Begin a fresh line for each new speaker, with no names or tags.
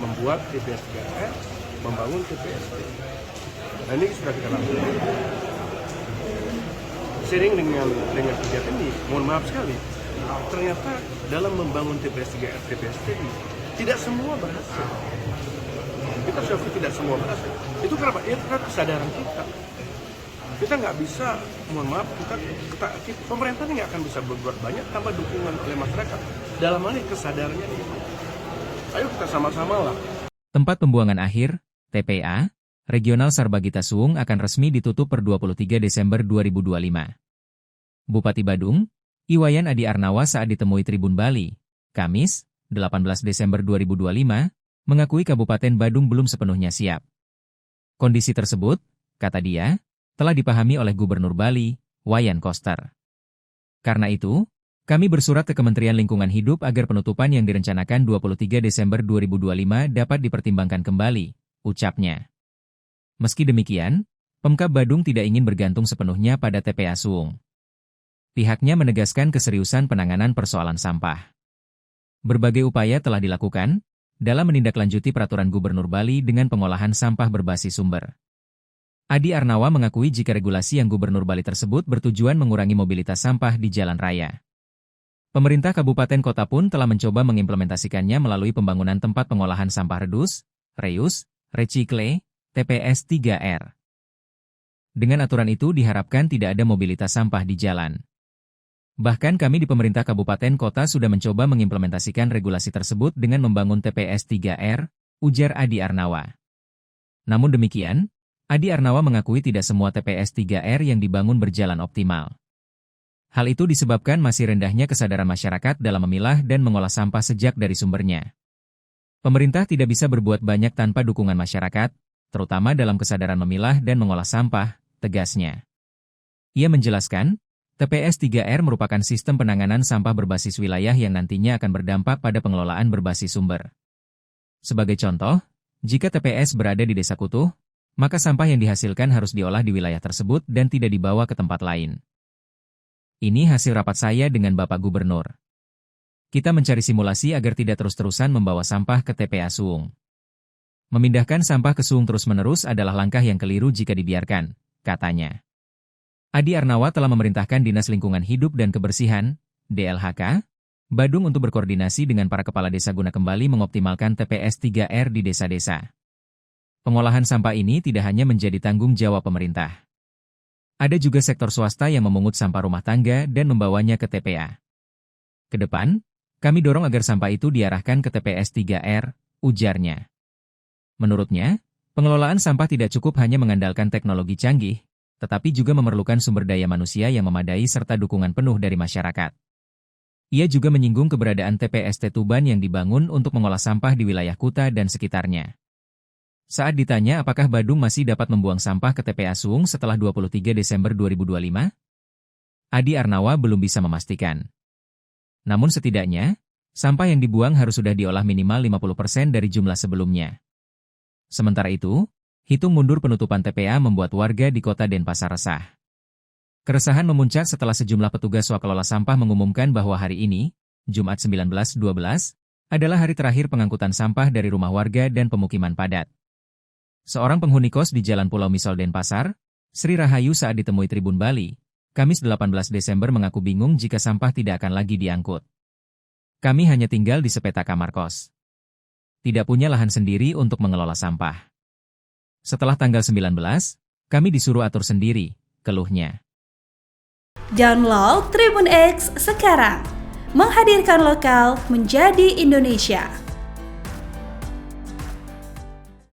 membuat TPS 3R, membangun TPST. Nah ini sudah kita lakukan. Sering dengan kegiatan ini, mohon maaf sekali, ternyata dalam membangun TPS 3R, TPST ini tidak semua berhasil. Kita sudah tidak semua berhasil. Itu kenapa? Ya karena kesadaran kita. Kita nggak bisa, mohon maaf, pemerintah ini nggak akan bisa berbuat banyak tanpa dukungan oleh masyarakat. Dalam hal ini kesadarannya ini. Ayo kita sama-sama lah.
Tempat pembuangan akhir, TPA, Regional Sarbagita Suung akan resmi ditutup per 23 Desember 2025. Bupati Badung, Iwayan Adi Arnawa saat ditemui Tribun Bali, Kamis, 18 Desember 2025, mengakui Kabupaten Badung belum sepenuhnya siap. Kondisi tersebut, kata dia, telah dipahami oleh Gubernur Bali, Wayan Koster. Karena itu, kami bersurat ke Kementerian Lingkungan Hidup agar penutupan yang direncanakan 23 Desember 2025 dapat dipertimbangkan kembali, ucapnya. Meski demikian, Pemkab Badung tidak ingin bergantung sepenuhnya pada TPA Suung. Pihaknya menegaskan keseriusan penanganan persoalan sampah. Berbagai upaya telah dilakukan dalam menindaklanjuti peraturan Gubernur Bali dengan pengolahan sampah berbasis sumber. Adi Arnawa mengakui jika regulasi yang Gubernur Bali tersebut bertujuan mengurangi mobilitas sampah di jalan raya. Pemerintah kabupaten kota pun telah mencoba mengimplementasikannya melalui pembangunan tempat pengolahan sampah reduce, reuse, recycle, TPS 3R. Dengan aturan itu diharapkan tidak ada mobilitas sampah di jalan. Bahkan kami di pemerintah kabupaten kota sudah mencoba mengimplementasikan regulasi tersebut dengan membangun TPS 3R, ujar Adi Arnawa. Namun demikian, Adi Arnawa mengakui tidak semua TPS 3R yang dibangun berjalan optimal. Hal itu disebabkan masih rendahnya kesadaran masyarakat dalam memilah dan mengolah sampah sejak dari sumbernya. Pemerintah tidak bisa berbuat banyak tanpa dukungan masyarakat, terutama dalam kesadaran memilah dan mengolah sampah, tegasnya. Ia menjelaskan, TPS 3R merupakan sistem penanganan sampah berbasis wilayah yang nantinya akan berdampak pada pengelolaan berbasis sumber. Sebagai contoh, jika TPS berada di Desa Kutuh, maka sampah yang dihasilkan harus diolah di wilayah tersebut dan tidak dibawa ke tempat lain. Ini hasil rapat saya dengan Bapak Gubernur. Kita mencari simulasi agar tidak terus-terusan membawa sampah ke TPA Suung. Memindahkan sampah ke Suung terus-menerus adalah langkah yang keliru jika dibiarkan, katanya. Adi Arnawa telah memerintahkan Dinas Lingkungan Hidup dan Kebersihan, DLHK, Badung untuk berkoordinasi dengan para kepala desa guna kembali mengoptimalkan TPS 3R di desa-desa. Pengolahan sampah ini tidak hanya menjadi tanggung jawab pemerintah. Ada juga sektor swasta yang memungut sampah rumah tangga dan membawanya ke TPA. Kedepan, kami dorong agar sampah itu diarahkan ke TPS 3R, ujarnya. Menurutnya, pengelolaan sampah tidak cukup hanya mengandalkan teknologi canggih, tetapi juga memerlukan sumber daya manusia yang memadai serta dukungan penuh dari masyarakat. Ia juga menyinggung keberadaan TPST Tuban yang dibangun untuk mengolah sampah di wilayah Kuta dan sekitarnya. Saat ditanya apakah Badung masih dapat membuang sampah ke TPA Suung setelah 23 Desember 2025, Adi Arnawa belum bisa memastikan. Namun setidaknya, sampah yang dibuang harus sudah diolah minimal 50% dari jumlah sebelumnya. Sementara itu, hitung mundur penutupan TPA membuat warga di kota Denpasar resah. Keresahan memuncak setelah sejumlah petugas swakelola sampah mengumumkan bahwa hari ini, Jumat 19/12, adalah hari terakhir pengangkutan sampah dari rumah warga dan pemukiman padat. Seorang penghuni kos di Jalan Pulau Misol Denpasar, Sri Rahayu saat ditemui Tribun Bali, Kamis 18 Desember mengaku bingung jika sampah tidak akan lagi diangkut. Kami hanya tinggal di sepeta kamar kos. Tidak punya lahan sendiri untuk mengelola sampah. Setelah tanggal 19, kami disuruh atur sendiri, keluhnya.
Download Tribun X sekarang, menghadirkan lokal menjadi Indonesia.